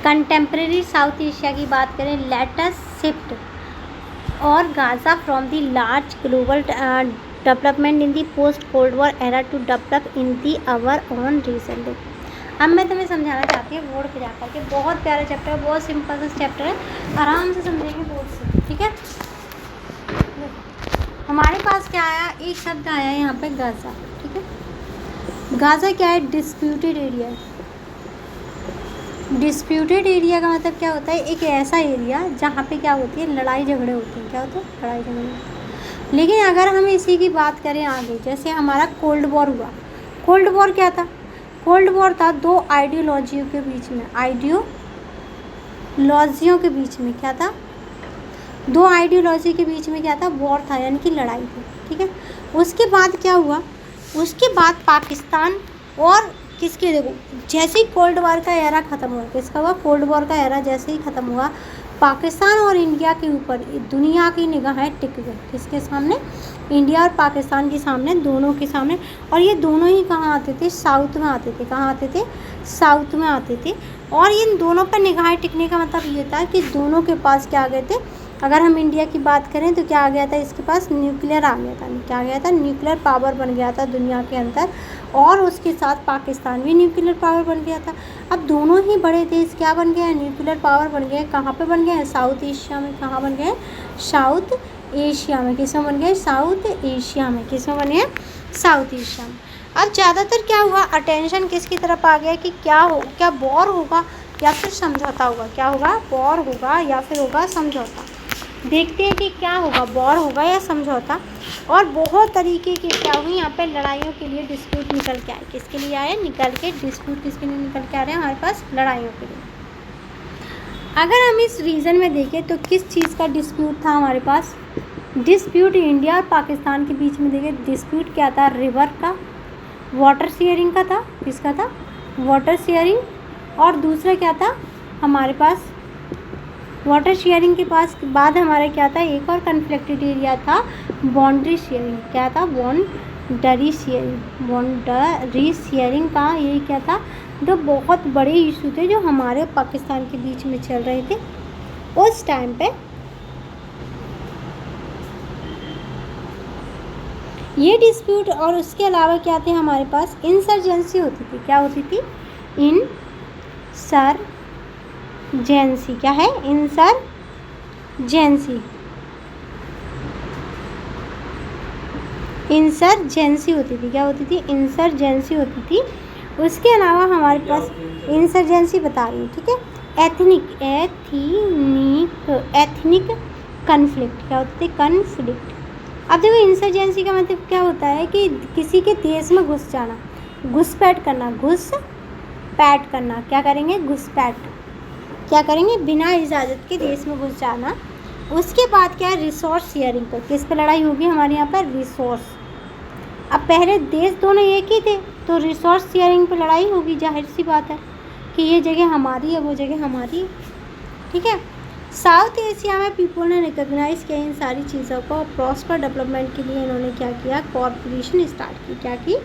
Contemporary south Asia की बात करें, let us shift our gaze from the large global development in the post cold war era to develop in the our own region. अब मैं तुम्हें समझाना चाहती हूँ बोर्ड पे जाकर के, बहुत प्यारा चैप्टर है, बहुत सिंपल सा चैप्टर है, आराम से समझेंगे बोर्ड से, ठीक है। हमारे पास क्या आया, एक शब्द आया है यहाँ पे गाजा, ठीक है। गाजा क्या है, डिस्प्यूटेड एरिया। डिस्प्यूटेड एरिया का मतलब क्या होता है, एक ऐसा एरिया जहाँ पे क्या होती है, लड़ाई झगड़े होते हैं। क्या होता है, लड़ाई झगड़े। लेकिन अगर हम इसी की बात करें आगे, जैसे हमारा कोल्ड वॉर हुआ, कोल्ड वॉर क्या था, कोल्ड वॉर था दो आइडियोलॉजियों के बीच में, आइडियोलॉजियों के बीच में क्या था, दो आइडियोलॉजी के बीच में क्या था, वॉर था, यानी कि लड़ाई थी, ठीक है। उसके बाद क्या हुआ, उसके बाद पाकिस्तान और किसके, देखो जैसे ही कोल्ड वॉर का एरा ख़त्म हुआ, किसका हुआ, कोल्ड वॉर का एरा जैसे ही ख़त्म हुआ, पाकिस्तान और इंडिया के ऊपर दुनिया की निगाहें टिक गई, किसके सामने, इंडिया और पाकिस्तान के सामने, दोनों के सामने। और ये दोनों ही कहाँ आते थे, साउथ में आते थे। कहाँ आते थे, साउथ में आते थे। और इन दोनों पर निगाहें टिकने का मतलब ये था कि दोनों के पास क्या आ गए थे, अगर हम इंडिया की बात करें तो क्या आ गया था, इसके पास न्यूक्लियर आ गया था, क्या आ गया था, न्यूक्लियर पावर बन गया था दुनिया के अंदर। और उसके साथ पाकिस्तान भी न्यूक्लियर पावर बन गया था। अब दोनों ही बड़े देश क्या बन गए हैं, न्यूक्लियर पावर बन गए। कहाँ पे बन गए हैं, साउथ एशिया में। कहाँ बन गए, साउथ एशिया में। किसमें बन गए, साउथ एशिया में। किसमें बने हैं, साउथ एशिया में। अब ज़्यादातर क्या हुआ, अटेंशन किसकी तरफ आ गया कि क्या हो, क्या वॉर होगा या फिर समझौता होगा। क्या होगा, वॉर होगा या फिर होगा समझौता। देखते हैं कि क्या होगा, वॉर होगा या समझौता। और बहुत तरीके की क्या हुई यहाँ पे लड़ाइयों के लिए डिस्प्यूट निकल के आए। किसके लिए आए, निकल के डिस्प्यूट किसके लिए निकल के आ रहे हैं हमारे पास, लड़ाइयों के लिए। अगर हम इस रीजन में देखें तो किस चीज़ का डिस्प्यूट था हमारे पास, डिस्प्यूट इंडिया और पाकिस्तान के बीच में देखें, डिस्प्यूट क्या था, रिवर का, वाटर शेयरिंग का था। किसका था, वाटर शेयरिंग। और दूसरा क्या था हमारे पास, वाटर शेयरिंग के पास बाद हमारा क्या था, एक और कन्फ्लिक्टेड एरिया था, बाउंड्री शेयरिंग। क्या था, बाउंड्री शेयरिंग। बाउंड्री शेयरिंग का ये क्या था, दो बहुत बड़े इशू थे जो हमारे पाकिस्तान के बीच में चल रहे थे उस टाइम पे। ये डिस्प्यूट और उसके अलावा क्या थे हमारे पास, इंसर्जेंसी होती थी। क्या होती थी, इंसर्जेंसी। क्या है, इंसर्जेंसी। इंसर्जेंसी होती थी। क्या होती थी, इंसर्जेंसी होती थी। उसके अलावा हमारे पास इंसर्जेंसी बता रही हूँ, ठीक है, एथनिक कन्फ्लिक्ट। क्या होती थी, कन्फ्लिक्ट। अब देखो इंसर्जेंसी का मतलब क्या होता है कि किसी के देश में घुस जाना, घुसपैठ करना, घुसपैठ करना। क्या करेंगे, घुसपैठ क्या करेंगे, बिना इजाज़त के देश में घुस जाना। उसके बाद क्या है, रिसोर्स शेयरिंग पर। किस पर लड़ाई होगी हमारे यहाँ पर, रिसोर्स। अब पहले देश दोनों एक ही थे तो रिसोर्स शेयरिंग पर लड़ाई होगी, जाहिर सी बात है कि ये जगह हमारी है, वो जगह हमारी है, ठीक है। साउथ एशिया में पीपल ने रिकॉग्नाइज किया इन सारी चीज़ों को। प्रॉस्पर डेवलपमेंट के लिए इन्होंने क्या किया, कॉरपोरेशन स्टार्ट की। क्या की,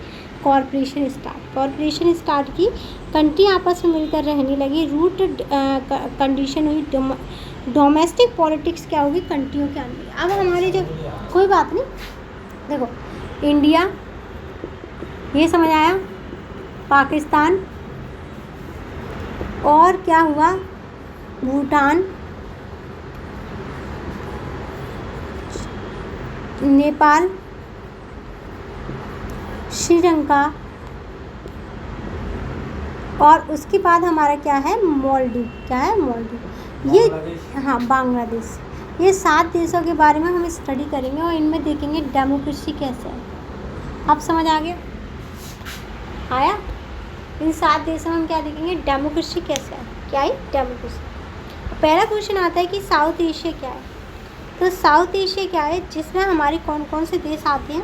कॉरपोरेशन स्टार्ट की। कंट्री आपस में मिलकर रहने लगी। रूट कंडीशन हुई, डोमेस्टिक पॉलिटिक्स क्या होगी, कंट्रियों के अंदर। अब हमारे जो, कोई बात नहीं, देखो इंडिया, ये समझ आया, पाकिस्तान, और क्या हुआ, भूटान, नेपाल, श्रीलंका, और उसके बाद हमारा क्या है, मालदीव। क्या है, मालदीव। ये हाँ, बांग्लादेश। ये 7 देशों के बारे में हम स्टडी करेंगे और इनमें देखेंगे डेमोक्रेसी कैसे है। अब समझ आ गया, आया। इन 7 देशों में हम क्या देखेंगे, डेमोक्रेसी कैसे है। क्या है, डेमोक्रेसी। पहला क्वेश्चन आता है कि साउथ एशिया क्या है। तो साउथ एशिया क्या है, जिसमें हमारे कौन कौन से देश आते हैं,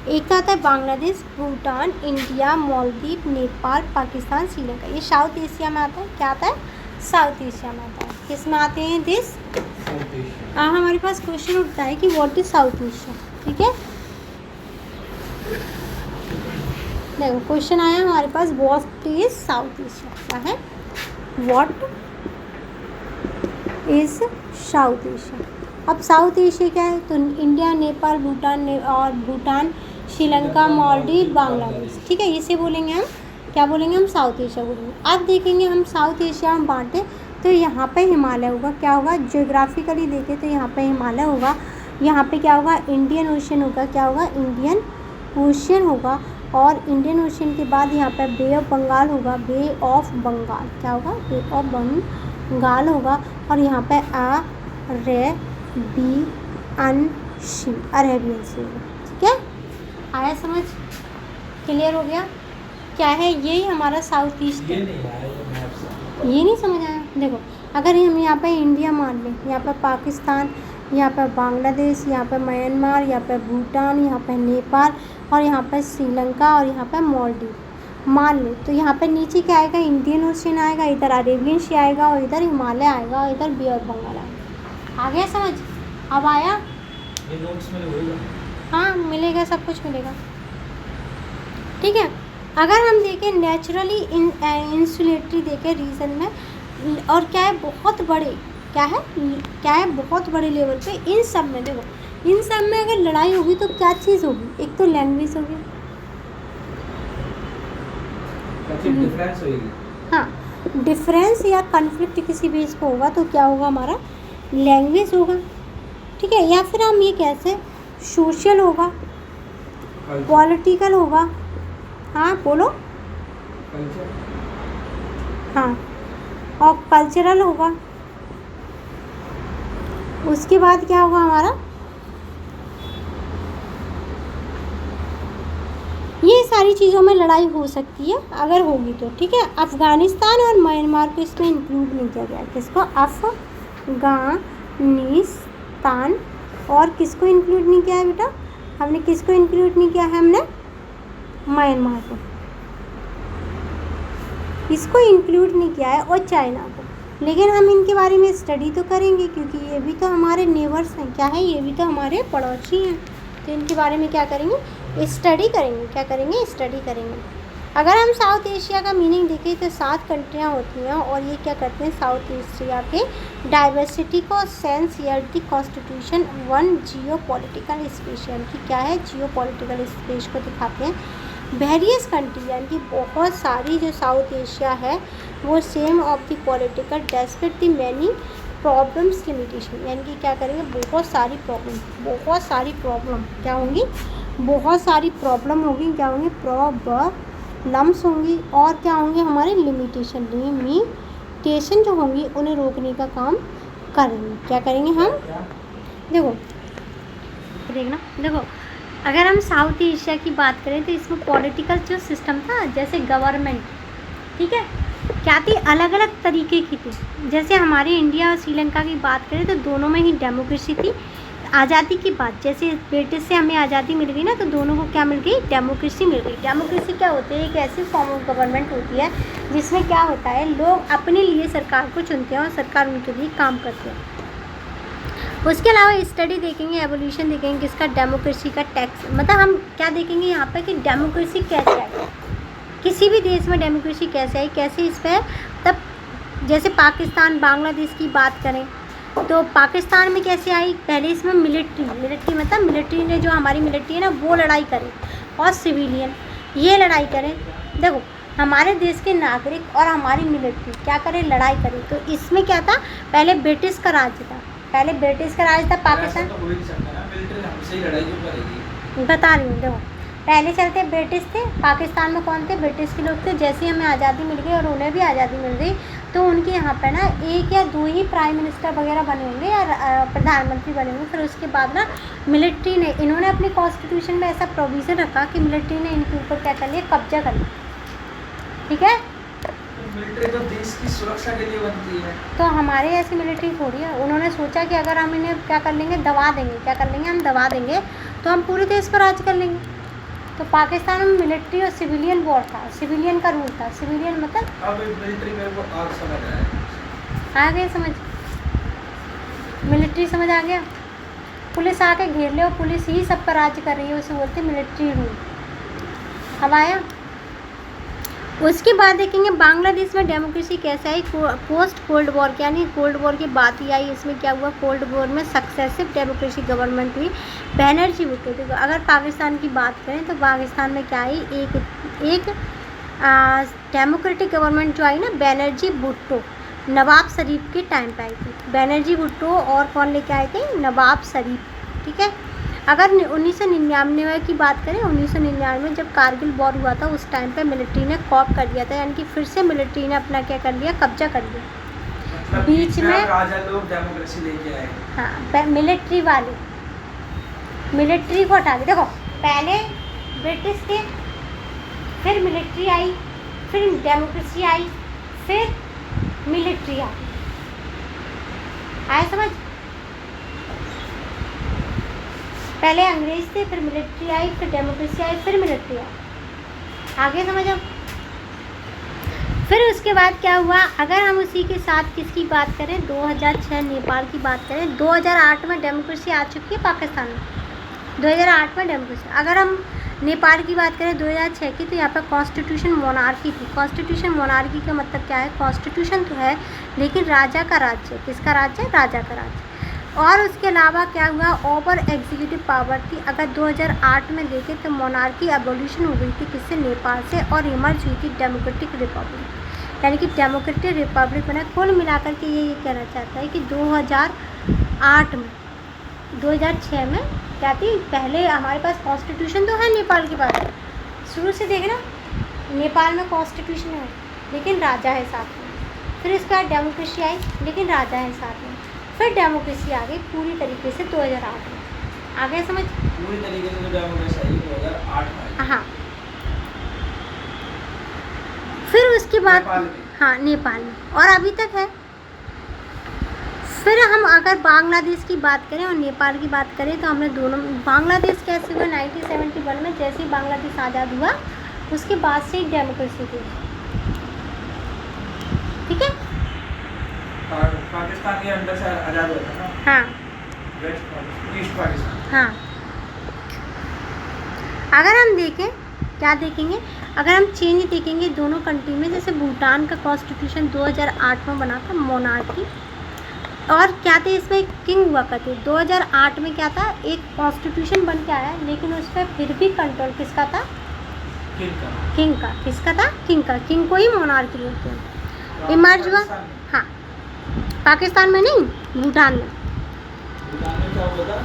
एक तो आता है बांग्लादेश, भूटान, इंडिया, मालदीव, नेपाल, पाकिस्तान, श्रीलंका। ये साउथ एशिया में आता है। क्या आता है, साउथ एशिया में आता है। किस में आते हैं देश, हमारे पास क्वेश्चन उठता है कि व्हाट इज साउथ एशिया, ठीक है। देखो क्वेश्चन आया हमारे पास, व्हाट इज साउथ एशिया। क्या है, व्हाट इज़ साउथ एशिया। अब साउथ एशिया क्या है, तो इंडिया, नेपाल, भूटान, श्रीलंका, मालदीव, बांग्लादेश, ठीक है, इसे बोलेंगे हम, क्या बोलेंगे हम, साउथ एशिया बोलेंगे। अब देखेंगे हम साउथ एशिया में बांटे तो यहाँ पे हिमालय होगा, क्या होगा, ज्योग्राफिकली देखें तो यहाँ पे हिमालय होगा, यहाँ पे क्या होगा, इंडियन ओशन होगा, क्या होगा, इंडियन ओशन होगा, और इंडियन ओशन के बाद यहाँ पे बे ऑफ बंगाल होगा, बे ऑफ बंगाल, क्या होगा, बे ऑफ बंगाल होगा, और यहाँ पे अरेबियन सी होगा, ठीक है, आया समझ, क्लियर हो गया, क्या है, यही हमारा साउथ ईस्ट है। ये नहीं समझ आया, देखो अगर हम यहाँ पे इंडिया मान लें, यहाँ पे पाकिस्तान, यहाँ पे बांग्लादेश, यहाँ पे म्यांमार, यहाँ पे भूटान, यहाँ पे नेपाल, और यहाँ पे श्रीलंका, और यहाँ पे मालदीव मान ले, तो यहाँ पे नीचे क्या आएगा, इंडियन ओशन आएगा, इधर अरेबियन सी आएगा, और इधर हिमालय आएगा, और इधर बे ऑफ बंगाल आएगा। आ गया समझ, अब आया, ये नोट्स में होगा, हाँ मिलेगा, सब कुछ मिलेगा, ठीक है। अगर हम देखें नेचुरली इंसुलेटरी देखें रीजन में, और क्या है, बहुत बड़े, क्या है बहुत बड़े लेवल पे, इन सब में देखो, इन सब में अगर लड़ाई होगी तो क्या चीज़ होगी, एक तो लैंग्वेज होगी, डिफरेंस होगी, हाँ डिफरेंस या कन्फ्लिक्ट किसी बेस पे होगा तो क्या होगा, हमारा लैंग्वेज होगा, ठीक है, या फिर हम ये कैसे, सोशल होगा, पॉलिटिकल होगा, हाँ बोलो, हाँ, और कल्चरल होगा, उसके बाद क्या होगा हमारा, ये सारी चीज़ों में लड़ाई हो सकती है अगर होगी तो, ठीक है। अफ़गानिस्तान और म्यांमार को इसमें इंक्लूड नहीं किया गया, किसको, अफ़गानिस्तान, और किसको इंक्लूड नहीं किया है बेटा, हमने किसको इंक्लूड नहीं किया है, हमने म्यांमार को, इसको इंक्लूड नहीं किया है, और चाइना को, लेकिन हम इनके बारे में स्टडी तो करेंगे क्योंकि ये भी तो हमारे नेबर्स हैं, क्या है, ये भी तो हमारे पड़ोसी हैं, तो इनके बारे में क्या करेंगे, स्टडी करेंगे, क्या करेंगे, स्टडी करेंगे। अगर हम साउथ एशिया का मीनिंग देखें तो 7 कंट्रियाँ होती हैं, और ये क्या करते हैं, साउथ एशिया के डाइवर्सिटी को सेंस ईयरटी कॉन्स्टिट्यूशन 1 जियो पॉलिटिकल स्पेस, यानी कि क्या है, जियो पॉलिटिकल स्पेस को दिखाते हैं। वेरियस कंट्री यानी कि बहुत सारी जो साउथ एशिया है वो same of the political despite the many problems limitation, यानी कि क्या करेंगे, बहुत सारी प्रॉब्लम क्या होंगी, बहुत सारी प्रॉब्लम होगी, क्या होंगी, प्रॉब्लम्स होंगी, और क्या होंगे, हमारे लिमिटेशन जो होंगी उन्हें रोकने का काम करेंगे, क्या करेंगे हम, देखो अगर हम साउथ एशिया की बात करें तो इसमें पॉलिटिकल जो सिस्टम था, जैसे गवर्नमेंट, ठीक है, क्या थी, अलग अलग तरीके की थी। जैसे हमारे इंडिया और श्रीलंका की बात करें तो दोनों में ही डेमोक्रेसी थी। आज़ादी की बात, जैसे ब्रिटिश से हमें आज़ादी मिल गई ना, तो दोनों को क्या मिल गई, डेमोक्रेसी मिल गई। डेमोक्रेसी क्या होती है, एक ऐसी फॉर्म ऑफ गवर्नमेंट होती है जिसमें क्या होता है, लोग अपने लिए सरकार को चुनते हैं और सरकार उनके लिए काम करते हैं। उसके अलावा स्टडी देखेंगे, एवोल्यूशन देखेंगे किसका, डेमोक्रेसी का टैक्स, मतलब हम क्या देखेंगे यहाँ पे कि डेमोक्रेसी कैसे आई, किसी भी देश में डेमोक्रेसी कैसे आई, कैसे इस पर, तब जैसे पाकिस्तान, बांग्लादेश की बात करें तो पाकिस्तान में कैसे आई, पहले इसमें मिलिट्री मतलब मिलिट्री ने, जो हमारी मिलिट्री है ना, वो लड़ाई करे, और सिविलियन ये लड़ाई करें। देखो हमारे देश के नागरिक और हमारी मिलिट्री क्या करे, लड़ाई करे। तो इसमें क्या था, पहले ब्रिटिश का राज था, पाकिस्तान, बता रही हूँ, देखो पहले चलते ब्रिटिश थे, पाकिस्तान में कौन थे, ब्रिटिश के लोग थे। जैसे हमें आज़ादी मिल गई और उन्हें भी आज़ादी मिल गई, तो उनके यहाँ पर ना 1 या 2 ही प्राइम मिनिस्टर वगैरह बने होंगे या प्रधानमंत्री बने होंगे। फिर उसके बाद ना मिलिट्री ने, इन्होंने अपने कॉन्स्टिट्यूशन में ऐसा प्रोविज़न रखा कि मिलिट्री ने इनके ऊपर क्या कर लिया, कब्जा कर लिया, ठीक है। मिलिट्री तो देश की सुरक्षा के लिए बनती है, तो हमारे ऐसी मिलिट्री थोड़ी है। उन्होंने सोचा कि अगर हम इन्हें क्या कर लेंगे, दबा देंगे, तो हम पूरे देश पर राज कर लेंगे। तो पाकिस्तान में मिलिट्री और सिविलियन वॉर था, सिविलियन का रूल था। सिविलियन मतलब, अब मिलिट्री मेरे को आज समझ आया, आ गया समझ, मिलिट्री समझ आ गया। पुलिस आके घेर ले और पुलिस ही सब पर राज कर रही है, उसे बोलते मिलिट्री रूल। अब आया। उसके बाद देखेंगे बांग्लादेश में डेमोक्रेसी कैसा है पोस्ट कोल्ड वॉर के, यानी कोल्ड वॉर की बात ही आई। इसमें क्या हुआ, कोल्ड वॉर में सक्सेसिव डेमोक्रेसी गवर्नमेंट हुई बैनर्जी भुट्टो। देखो अगर पाकिस्तान की बात करें तो पाकिस्तान में क्या आई, एक डेमोक्रेटिक गवर्नमेंट जो आई ना बैनर्जी भुट्टो, नवाब शरीफ के टाइम पे आई थी। बैनर्जी भुट्टो और कौन लेके आए थे, नवाब शरीफ। ठीक है। अगर 1999 की बात करें, 1999 में जब कारगिल वॉर हुआ था उस टाइम पे मिलिट्री ने कॉप कर दिया था, यानी कि फिर से मिलिट्री ने अपना क्या कर लिया, कब्जा कर लिया। मतलब बीच में राजा लोग डेमोक्रेसी लेके आए। हाँ, मिलिट्री वाले मिलिट्री को हटा के, देखो पहले ब्रिटिश थे, फिर मिलिट्री आई, फिर डेमोक्रेसी आई, फिर मिलिट्री आई। आए समझ, पहले अंग्रेज थे, फिर मिलिट्री आई, फिर डेमोक्रेसी आई, फिर मिलिट्री आई। आगे समझो। फिर उसके बाद क्या हुआ, अगर हम उसी के साथ किसकी बात करें, 2006 नेपाल की बात करें। 2008 में डेमोक्रेसी आ चुकी है पाकिस्तान में, 2008 में डेमोक्रेसी। अगर हम नेपाल की बात करें 2006 की, तो यहाँ पर कॉन्स्टिट्यूशन मोनार्की थी। कॉन्स्टिट्यूशन मोनार्की का मतलब क्या है, कॉन्स्टिट्यूशन तो है लेकिन राजा का राज्य। किसका राज्य, राजा का राज्य। और उसके अलावा क्या हुआ, ओवर एग्जीक्यूटिव पावर थी। अगर 2008 में देखें तो मोनार्की एबोल्यूशन हो गई थी किससे, नेपाल से, और इमर्ज हुई थी डेमोक्रेटिक रिपब्लिक, यानी कि डेमोक्रेटिक रिपब्लिक बना। कुल मिलाकर के ये कहना चाहता है कि 2008 में 2006 में क्या थी, पहले हमारे पास कॉन्स्टिट्यूशन तो है नेपाल के पास, शुरू से देखना नेपाल में कॉन्स्टिट्यूशन है लेकिन राजा है साथ में। फिर इसके बाद डेमोक्रेसी आई लेकिन राजा है साथ में। फिर डेमोक्रेसी आ गई पूरी तरीके से 2008 में। आ गया समझ, पूरी तरीके से तो डेमोक्रेसी आई 2008 में। हाँ। फिर उसके बाद नेपाल में। हाँ, नेपाल में, और अभी तक है। फिर हम अगर बांग्लादेश की बात करें और नेपाल की बात करें तो हमने दोनों, बांग्लादेश कैसे हुआ 1971 में, जैसे ही बांग्लादेश आज़ाद हुआ उसके बाद से ही डेमोक्रेसी थी। ठीक है। पाकिस्तान के अंदर से आज़ाद हुआ था ना। हाँ वेस्ट पाकिस्तान, ईस्ट पाकिस्तान। हाँ। अगर हम देखें, क्या देखेंगे, अगर हम चेंज देखेंगे दोनों कंट्री में, जैसे भूटान का कॉन्स्टिट्यूशन 2008 में बना था मोनार्की, और क्या थे इसमें किंग हुआ करते। 2008 में क्या था, एक कॉन्स्टिट्यूशन बन के आया लेकिन उस पर फिर भी कंट्रोल किसका था, किंग का। किसका था, किंग का। किंग को ही मोनार्की बोलते हैं। इमर्ज हुआ, हाँ, पाकिस्तान में नहीं, भूटान में। भूटान में क्या हुआ था,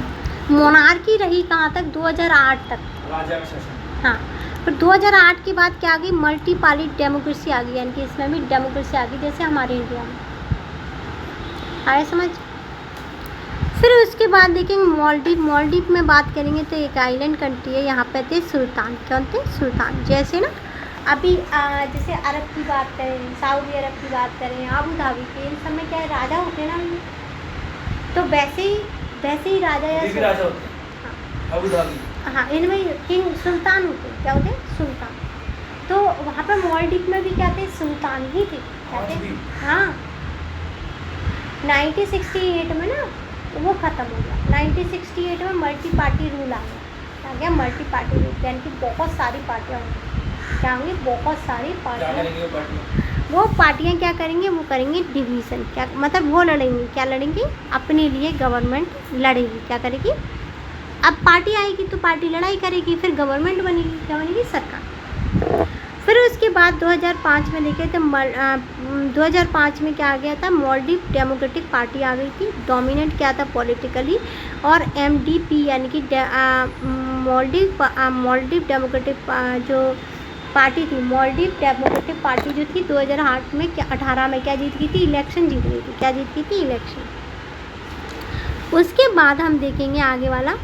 मोनार्की रही कहाँ तक, 2008 तक। राजा का शासन। हाँ, फिर 2008 के बाद क्या आ गई, मल्टी पार्टी डेमोक्रेसी आ गई, यानी कि इसमें भी डेमोक्रेसी आ गई जैसे हमारे इंडिया में। आए समझ। फिर उसके बाद देखेंगे मालदीव। मालदीव में बात करेंगे तो एक आइलैंड कंट्री है, यहाँ पे थे सुल्तान। कौन थे, सुल्तान। जैसे ना अभी जैसे अरब की बात करें, सऊदी अरब की बात करें, अबू धाबी के, इन सब में क्या है, राजा होते हैं ना, तो वैसे ही राजा या राजा होते हैं अबू धाबी। हाँ, इनमें किंग सुल्तान होते हैं। क्या होते हैं, सुल्तान। तो वहाँ पे मालदीव में भी क्या थे, सुल्तान ही थे। क्या थे, हाँ। 1968 में ना वो ख़त्म हो गया। 1968 में मल्टी पार्टी रूल आ गया मल्टी पार्टी रूल, यानी कि बहुत सारी पार्टियाँ होंगी। क्या होंगी, बहुत सारी पार्टियाँ। वो पार्टियाँ क्या करेंगे, वो करेंगे डिवीज़न। क्या मतलब, वो लड़ेंगी, क्या लड़ेंगी, अपने लिए गवर्नमेंट लड़ेगी। क्या करेगी, अब पार्टी आएगी तो पार्टी लड़ाई करेगी, फिर गवर्नमेंट बनेगी। क्या बनेगी, सरकार। फिर उसके बाद 2005 में देखे तो 2005 में क्या आ गया था, मालदीव डेमोक्रेटिक पार्टी आ गई थी। डोमिनेंट क्या था पॉलिटिकली, और MDP यानी कि मालदीव डेमोक्रेटिक जो पार्टी थी, मालदीव डेमोक्रेटिक पार्टी जो थी 2008 में क्या 18 में क्या जीत गई थी, इलेक्शन जीत गई थी। क्या जीत गई थी, इलेक्शन। उसके बाद हम देखेंगे आगे वाला,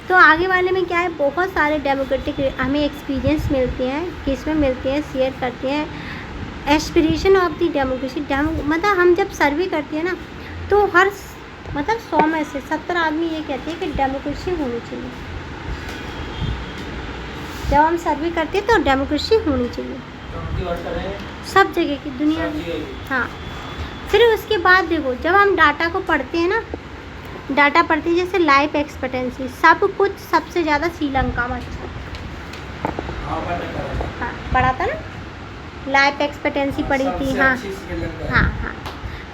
तो आगे वाले में क्या है, बहुत सारे डेमोक्रेटिक हमें एक्सपीरियंस मिलते हैं, किसमें मिलते हैं, शेयर करते हैं। एस्पिरेशन ऑफ द डेमोक्रेसी, मतलब हम जब सर्वे करते हैं ना तो हर मतलब 100 में से 70 आदमी ये कहते हैं कि डेमोक्रेसी होनी चाहिए। जब हम सर्वे करते हैं तो डेमोक्रेसी होनी चाहिए सब जगह की, दुनिया में। हाँ। फिर उसके बाद देखो, जब हम डाटा को पढ़ते हैं ना, डाटा पढ़ते हैं जैसे लाइफ एक्सपेक्टेंसी, सब कुछ सबसे ज़्यादा श्रीलंका में अच्छा। हाँ, पढ़ा था ना। लाइफ एक्सपेक्टेंसी पढ़ी थी। सबसे हाँ अच्छी श्रीलंका है। हाँ हाँ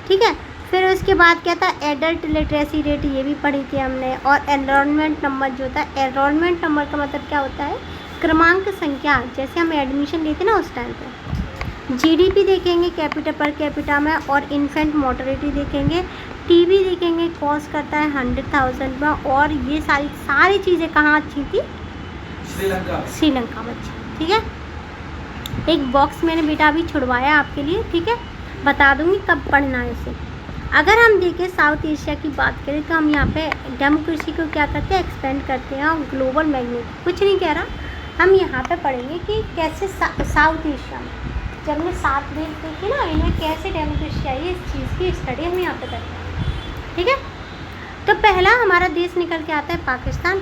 ठीक है। फिर उसके बाद क्या था, एडल्ट लिटरेसी रेट, ये भी पढ़ी थी हमने। और एनरोलमेंट नंबर जो था, एनरोलमेंट नंबर का मतलब क्या होता है, क्रमांक संख्या, जैसे हम एडमिशन लेते ना उस टाइम पे। जीडीपी देखेंगे कैपिटा पर कैपिटा में, और इन्फेंट मोर्टेलिटी देखेंगे। टीबी देखेंगे, कॉज करता है 100,000 में। और ये सारी चीज़ें कहाँ अच्छी थी, श्रीलंका। श्रीलंका में अच्छी, ठीक है। एक बॉक्स मैंने बेटा अभी छुड़वाया आपके लिए, ठीक है, बता दूंगी कब पढ़ना है इसे। अगर हम देखें साउथ एशिया की बात करें तो हम यहाँ पे डेमोक्रेसी को क्या करते हैं, एक्सपेंड करते हैं। और ग्लोबल मैग्नेट कुछ नहीं कह रहा, हम यहाँ पे पढ़ेंगे कि कैसे साउथ एशिया में जब हमने 7 देश देखी ना, इनमें कैसे डेमोक्रेसी आई है, इस चीज़ की स्टडी हम यहाँ पे करते हैं, ठीक है। तो पहला हमारा देश निकल के आता है पाकिस्तान।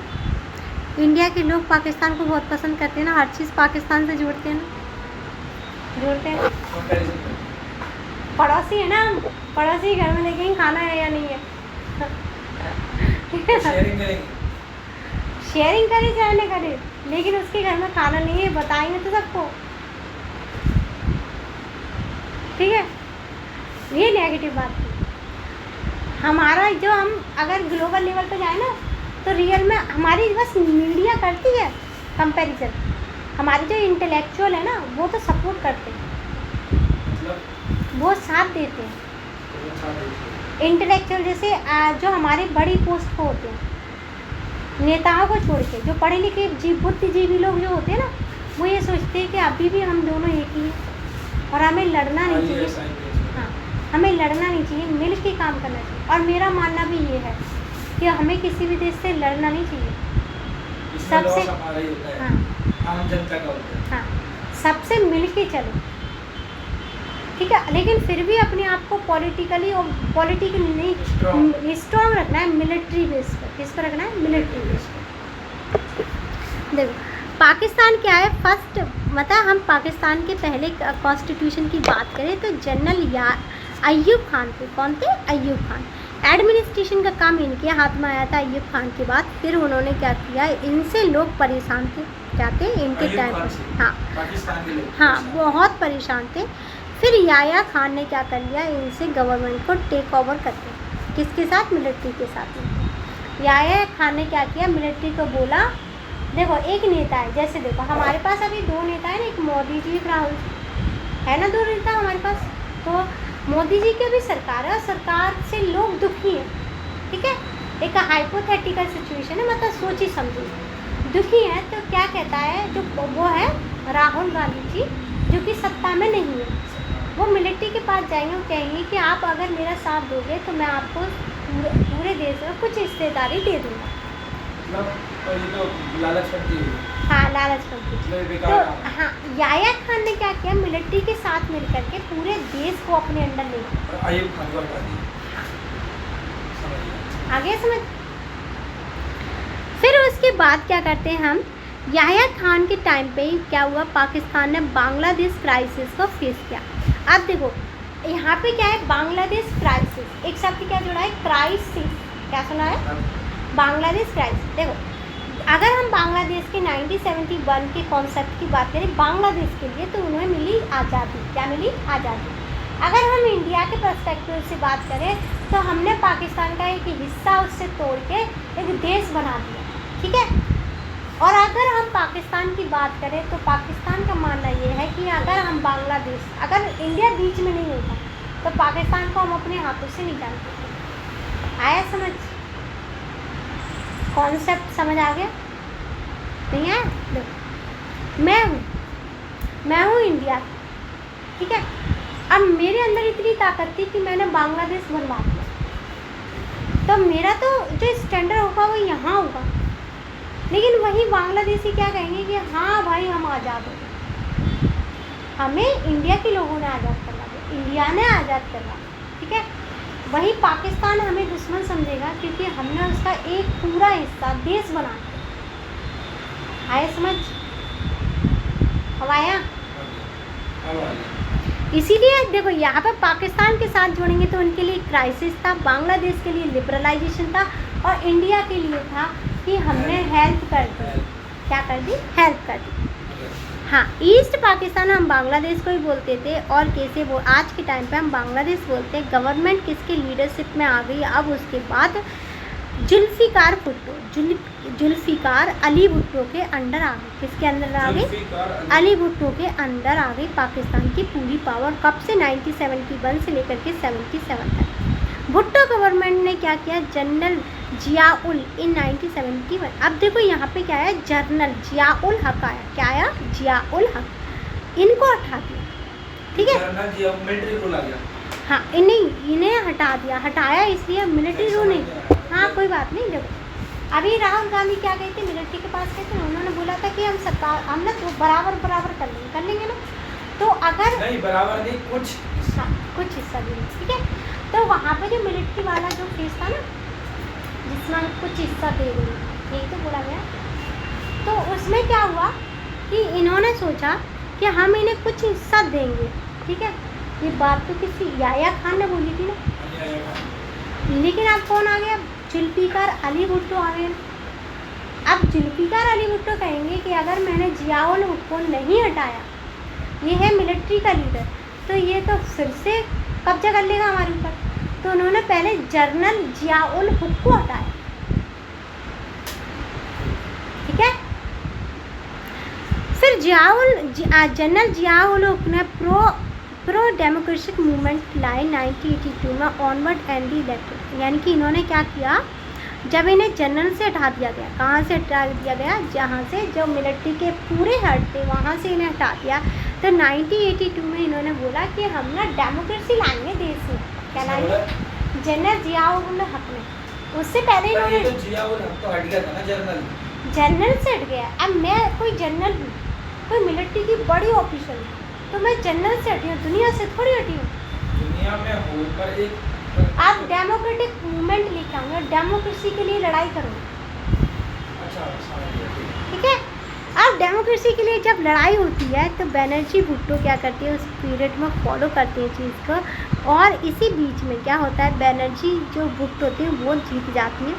इंडिया के लोग पाकिस्तान को बहुत पसंद करते हैं ना, हर चीज़ पाकिस्तान से जोड़ते हैं ना, जोड़ते हैं। कंपैरिजन करें। पड़ोसी है ना, हम पड़ोसी घर में देखेंगे खाना है या नहीं है, ठीक है। शेयरिंग करेंगे। शेयरिंग करे चाहे न करे, लेकिन उसके घर में खाना नहीं है बताएंगे तो सबको, ठीक है। ये नेगेटिव बात थी हमारा। जो हम अगर ग्लोबल लेवल पे जाए ना, तो रियल में हमारी बस मीडिया करती है कंपैरिजन, हमारे जो इंटेलेक्चुअल है ना वो तो सपोर्ट करते हैं, मतलब वो साथ देते हैं। वो साथ देते इंटेलेक्चुअल जैसे जो हमारे बड़ी पोस्ट को होते हैं, नेताओं को छोड़ के जो पढ़े लिखे बुद्धिजीवी लोग जो होते हैं ना, वो ये सोचते हैं कि अभी भी हम दोनों एक ही हैं और हमें लड़ना नहीं चाहिए। IAS, IPS। हाँ, हमें लड़ना नहीं चाहिए, मिल के काम करना चाहिए। और मेरा मानना भी ये है कि हमें किसी भी देश से लड़ना नहीं चाहिए। इसमें सबसे- लॉस हमारा ही होता है। हाँ आम जनता का होता है। हाँ, सबसे मिल के चलो, ठीक है। लेकिन फिर भी अपने आप को पॉलिटिकली और पॉलिटिकली नहीं स्ट्रॉन्ग रखना है, मिलिट्री बेस पर। किस पर रखना है, मिलिट्री बेस पर। देखो पाकिस्तान क्या है, फर्स्ट मतलब हम पाकिस्तान के पहले कॉन्स्टिट्यूशन की बात करें तो जनरल अय्यूब खान थे। कौन थे, अय्यूब खान। एडमिनिस्ट्रेशन का काम इनके हाथ में आया था अय्यूब खान के बाद। फिर उन्होंने क्या किया, इनसे लोग परेशान थे, क्या थे इनके अय्यूब टाइम खान पर, से हाँ पाकिस्तान के लोग हाँ परेशान। बहुत परेशान थे। फिर याया खान ने क्या कर लिया, इनसे गवर्नमेंट को टेक ओवर कर दिया। किसके साथ, मिलिट्री के साथ में। याया खान ने क्या किया, मिलिट्री को बोला देखो एक नेता है, जैसे देखो हमारे पास अभी 2 नेता है ना, एक मोदी जी, एक राहुल जी, है ना, 2 नेता हमारे पास। तो मोदी जी की भी सरकार है और सरकार से लोग दुखी हैं, ठीक है। एक हाइपोथेटिकल सिचुएशन है, मतलब सोची समझी दुखी है। तो क्या कहता है जो वो है राहुल गांधी जी, जो कि सत्ता में नहीं है, वो मिलिट्री के पास जाएंगे, वो कहेंगे कि आप अगर मेरा साथ दोगे तो मैं आपको पूरे देश में कुछ हिस्सेदारी दे दूँगा। मतलब ये तो लालच करती है। हाँ लालच करती। मतलब ये तो बेकार काम है। हाँ, याया खान ने क्या किया, मिलिट्री के साथ मिलकर के पूरे देश को अपने अंडर ले लिया। और अय्यूब खान को हटा दिया। समझ गया। आगे समझ। फिर उसके बाद क्या करते हैं हम, याया खान के टाइम पे ही क्या हुआ, पाकिस्तान ने बांग्लादेश क्राइसिस को फेस किया। अब देखो यहाँ पे क्या है, बांग्लादेश क्राइसिस, एक शब्द क्या जुड़ा है, क्राइसिस, क्या सुना है, बांग्लादेश क्राइसिस। देखो अगर हम बांग्लादेश के 1971 के कॉन्सेप्ट की बात करें बांग्लादेश के लिए, तो उन्हें मिली आज़ादी। क्या मिली, आज़ादी। अगर हम इंडिया के पर्सपेक्टिव से बात करें तो हमने पाकिस्तान का एक हिस्सा उससे तोड़ के एक देश बना दिया, ठीक है। और अगर हम पाकिस्तान की बात करें तो पाकिस्तान का मानना ये है कि अगर हम बांग्लादेश, अगर इंडिया बीच में नहीं होता तो पाकिस्तान को हम अपने हाथों से निकाल देते। आया समझ, कॉन्सेप्ट समझ आ गया, नहीं है। देखो मैं हूँ इंडिया, ठीक है। अब मेरे अंदर इतनी ताकत थी कि मैंने बांग्लादेश बनवा दिया, तो मेरा तो जो स्टैंडर्ड होगा वो यहाँ होगा। लेकिन वही बांग्लादेशी क्या कहेंगे कि हाँ भाई हम आज़ाद हो गए, हमें इंडिया के लोगों ने आज़ाद करवा दिया, इंडिया ने आज़ाद करवा, ठीक है। वही पाकिस्तान हमें दुश्मन समझेगा क्योंकि हमने उसका एक पूरा हिस्सा देश बना दिया। आए समझ, अब आया। अब आ गया। इसीलिए देखो यहाँ पर पाकिस्तान के साथ जोड़ेंगे तो उनके लिए क्राइसिस था, बांग्लादेश के लिए लिबरलाइजेशन था, और इंडिया के लिए था कि हमने हेल्प कर दी। क्या कर दी, हेल्प कर दी। हाँ, ईस्ट पाकिस्तान हम बांग्लादेश को ही बोलते थे, और कैसे वो आज के टाइम पे हम बांग्लादेश बोलते हैं। गवर्नमेंट किसके लीडरशिप में आ गई अब उसके बाद, जुल्फ़िकार भुट्टो, जुल्फ़िकार अली भुट्टो के अंडर आ गई। किसके अंदर आ गई? अली भुट्टो के अंदर आ गई पाकिस्तान की पूरी पावर। कब से? 1971 से लेकर के 77 तक। भुट्टो गवर्नमेंट ने क्या किया? जनरल जियाउल इन 1971। अब देखो यहाँ पे क्या है, जनरल जियाउल हक आया। क्या आया? जियाउल हक। इनको हटा दिया, ठीक है। जनरल जिया मिलिट्री रूल आ गया। हाँ, इन्हें हटा दिया। हटाया इसलिए मिलिट्री रूल नहीं। हाँ, कोई बात नहीं। देखो अभी राहुल गांधी क्या गए थे? मिलिट्री के पास गए थे। उन्होंने बोला था कि हम सरकार, हम ना तो बराबर कर लेंगे ना। तो अगर नहीं बराबर नहीं, कुछ हाँ, कुछ हिस्सा देंगे, ठीक है। तो वहाँ पे जो मिलिट्री वाला जो केस था ना, जिसमें हम कुछ हिस्सा दे देंगे, यही तो बोला गया। तो उसमें क्या हुआ कि इन्होंने सोचा कि हम इन्हें कुछ हिस्सा देंगे, ठीक है। ये बात तो किसी याया खान ने बोली थी ना, लेकिन अब कौन आ गया? जुल्फ़िकार अली भुट्टो आ गए। अब जुल्फ़िकार अली भुट्टो कहेंगे कि अगर मैंने जियाउल हक को नहीं हटाया, ये है मिलिट्री का लीडर, तो ये तो फिर से कब्जा कर लेगा हमारे ऊपर। तो उन्होंने पहले जनरल जियाउल हक को हटाया, ठीक है। फिर जनरल जियाउल हक ने प्रो डेमोक्रेटिक मूवमेंट लाए 1982 में ऑनवर्ड एंड इलेक्टेड। यानी कि इन्होंने क्या किया, जब इन्हें जनरल से हटा दिया गया, कहाँ से हटा दिया गया? जहाँ से जो मिलिट्री के पूरे हेड थे वहाँ से इन्हें हटा दिया। तो 1982 में इन्होंने बोला कि हम ना डेमोक्रेसी लाएंगे देश में। क्या लाएंगे? जनरल जियाउल हक ने। उससे पहले इन्होंने तो जियाउल हक तो हट गया था ना, जनरल से हट गया। अब मैं कोई जनरल हूँ, कोई मिलिट्री की बड़ी ऑफिसर हूँ, तो मैं जनरल से हटी हूँ, दुनिया से थोड़ी हटी हूँ। दुनिया में हो पर एक आप डेमोक्रेटिक मूवमेंट लेके आऊँगा, डेमोक्रेसी के लिए लड़ाई करूँगा, अच्छा समझ गया। ठीक है। अब डेमोक्रेसी के लिए जब लड़ाई होती है तो बनर्जी भुट्टो क्या करती है, उस पीरियड में फॉलो करती है चीज़ को, और इसी बीच में क्या होता है, बनर्जी जो भुट्टो थे वो जीत जाती है,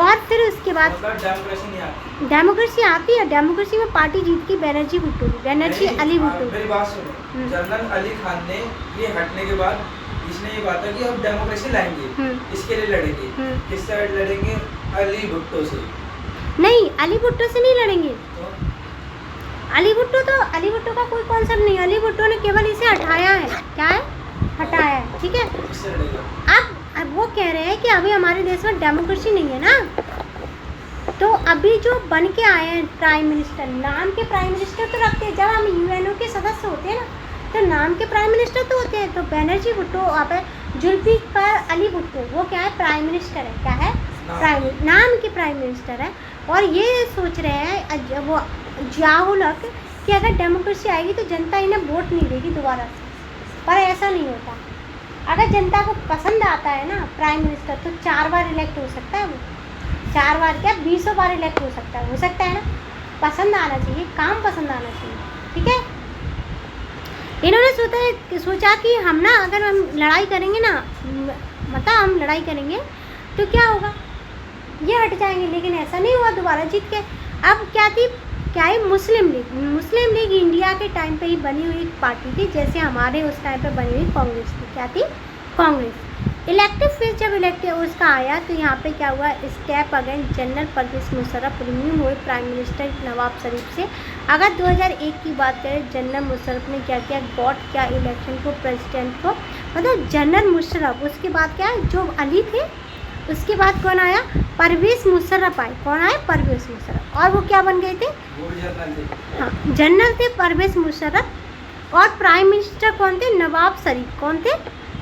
और फिर उसके बाद डेमोक्रेसी नहीं आती। डेमोक्रेसी आती है। डेमोक्रेसी में पार्टी जीत की बनर्जी भुट्टो की, बनर्जी अली भुट्टो। मेरी बात सुनो, जनरल अली खान ने ये हटने के बाद इसने ये बात है कि हम डेमोक्रेसी लाएंगे, इसके लिए लड़ेंगे। किस साइड लड़ेंगे? अली भुट्टो से। नहीं, अली भुट्टो से नहीं लड़ेंगे। तो अली भुट्टो का कोई कॉन्सेप्ट नहीं। अली भुट्टो ने केवल इसे हटाया है। क्या है? हटाया है, ठीक है। किससे लड़ेगा? अब वो कह रहे हैं कि अभी हमारे देश में डेमोक्रेसी नहीं है ना, तो अभी जो बन के आए हैं प्राइम मिनिस्टर, नाम के प्राइम मिनिस्टर तो रखते हैं। जब हम यूएनओ के सदस्य होते हैं ना, तो नाम के प्राइम मिनिस्टर तो होते हैं। तो बनर्जी भुट्टो, आप जुल्फ़िकार अली भुट्टो, वो क्या है? प्राइम मिनिस्टर है। क्या है? नाम के प्राइम मिनिस्टर है। और ये सोच रहे हैं वो जियाउल हक कि अगर डेमोक्रेसी आएगी तो जनता इन्हें वोट नहीं देगी दोबारा से, पर ऐसा नहीं होता। अगर जनता को पसंद आता है ना प्राइम मिनिस्टर, तो 4 बार इलेक्ट हो सकता है। वो 4 बार क्या 20 बार इलेक्ट हो सकता है ना। पसंद आना चाहिए, काम पसंद आना चाहिए, ठीक है। इन्होंने सोचा कि हम ना, अगर हम लड़ाई करेंगे ना, मतलब हम लड़ाई करेंगे तो क्या होगा, ये हट जाएंगे। लेकिन ऐसा नहीं हुआ, दोबारा जीत के। अब क्या है? मुस्लिम लीग इंडिया के टाइम पे ही बनी हुई एक पार्टी थी, जैसे हमारे उस टाइम पे बनी हुई कांग्रेस थी। क्या थी? कांग्रेस। इलेक्टिव फेज जब उसका आया तो यहाँ पे क्या हुआ, step against general Pervez Musharraf renew हुए प्राइम मिनिस्टर नवाब शरीफ से। अगर 2001 की बात करें, जनरल मुशर्रफ ने क्या किया, गॉट किया इलेक्शन को, प्रेसिडेंट को, मतलब जनरल मुशर्रफ। उसके बाद क्या है, जो अली थे, उसके बाद कौन आया, परवेज मुशर्रफ आए। कौन आए? परवेज मुशर्रफ। और वो क्या बन गए थे? हाँ, जनरल थे परवेज मुशर्रफ। और प्राइम मिनिस्टर कौन थे? नवाब शरीफ। कौन थे?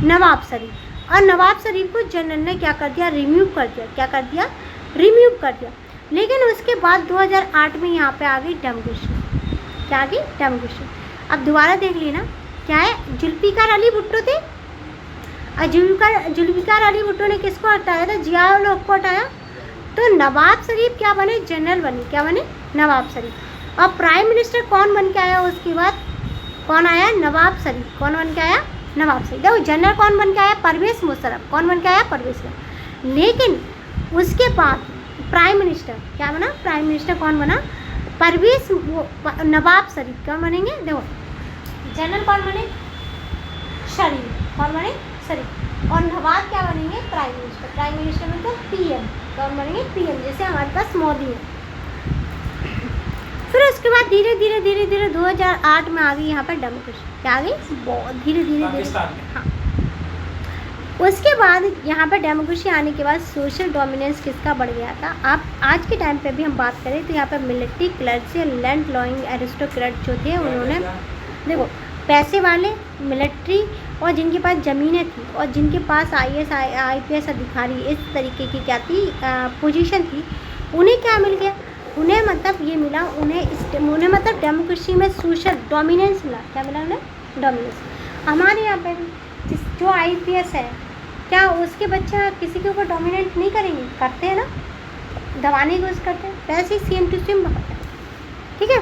नवाब शरीफ। और नवाब शरीफ को जनरल ने क्या कर दिया, रिमूव कर दिया। क्या कर दिया? रिमूव कर दिया। लेकिन उसके बाद 2008 में यहाँ पे आ गई डेमोक्रेसी। क्या आ गई? डेमोक्रेसी। अब दोबारा देख लेना, क्या है, जुल्फ़िकार अली भुट्टो थे। और जुल्फ़िकार अली भुट्टो ने किसको हटाया था? जियाउल हक को हटाया। तो नवाब शरीफ क्या बने? जनरल बने। क्या बने? नवाब शरीफ। और प्राइम मिनिस्टर कौन बन के आया उसके बाद? कौन आया? नवाब शरीफ। कौन बन के आया? नवाब शरीफ। देखो, जनरल कौन बन के आया? परवेज मुशर्रफ। कौन बन के आया? परवेज मुशर्रफ। लेकिन उसके बाद प्राइम मिनिस्टर क्या बना? प्राइम मिनिस्टर कौन बना? परवेज नवाब शरीफ कौन बनेंगे? देखो जनरल कौन बने? शरीफ। कौन बने? शरीफ। और नवाब क्या बनेंगे? Prime minister. प्राइम मिनिस्टर मतलब पीएम। कौन बनेंगे? पीएम। जैसे हमारे पास मोदी है। फिर उसके बाद धीरे धीरे धीरे धीरे 2008 में आ गई यहाँ पर डेमोक्रेसी। क्या आ गई? बहुत धीरे धीरे धीरे। हाँ, उसके बाद यहाँ पर डेमोक्रेसी आने के बाद सोशल डोमिनेंस किसका बढ़ गया था? आप आज के टाइम पे भी हम बात करें तो यहाँ पर मिलिट्री, क्लर्जी, लैंड लॉइंग एरिस्टोक्रेट जो थे उन्होंने, देखो पैसे वाले, मिलिट्री और जिनके पास ज़मीनें थी और जिनके पास IAS IPS अधिकारी इस तरीके की क्या थी पोजीशन थी, उन्हें क्या मिल गया? उन्हें मतलब ये मिला, उन्हें मतलब डेमोक्रेसी में सोशल डोमिनेंस मिला। क्या मिला उन्हें? डोमिनेंस। हमारे यहाँ पे भी जो IPS है, क्या उसके बच्चे किसी के ऊपर डोमिनेट नहीं करेंगे? करते हैं ना, दबाने की कोशिश करते हैं। वैसे ही सेम टू सेम बात है, ठीक है।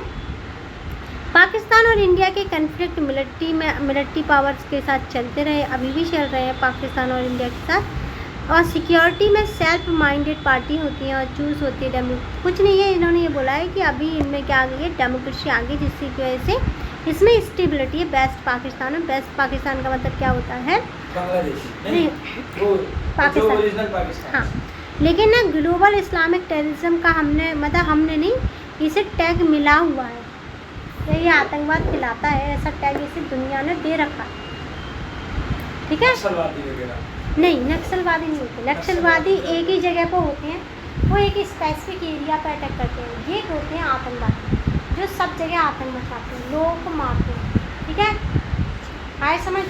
पाकिस्तान और इंडिया के कन्फ्लिक्ट मिलिट्री पावर्स के साथ चलते रहे, अभी भी चल रहे हैं पाकिस्तान और इंडिया के साथ। और सिक्योरिटी में सेल्फ माइंडेड पार्टी होती हैं और चूज़ होती है कुछ नहीं है। इन्होंने ये बोला है कि अभी इनमें क्या आ गई है? डेमोक्रेसी आ गई, जिसकी वजह से इसमें स्टेबिलिटी है। बेस्ट पाकिस्तान में, बेस्ट पाकिस्तान का मतलब क्या होता है? बांग्लादेश नहीं, पाकिस्तान, ओरिजिनल पाकिस्तान। हाँ, लेकिन ना ग्लोबल इस्लामिक टेररिज्म का हमने नहीं, इसे टैग मिला हुआ है, ये आतंकवाद खिलाता है, ऐसा टैग इसे दुनिया ने दे रखा है, ठीक है। नहीं, नक्सलवादी नहीं होते। नक्सलवादी एक ही जगह पर होते हैं, वो एक ही स्पेसिफिक एरिया पर अटैक करते हैं। ये होते हैं आतंकवादी, जो सब जगह आतंक मचाते हैं, लोगों को मारते हैं, ठीक है। आए समझ?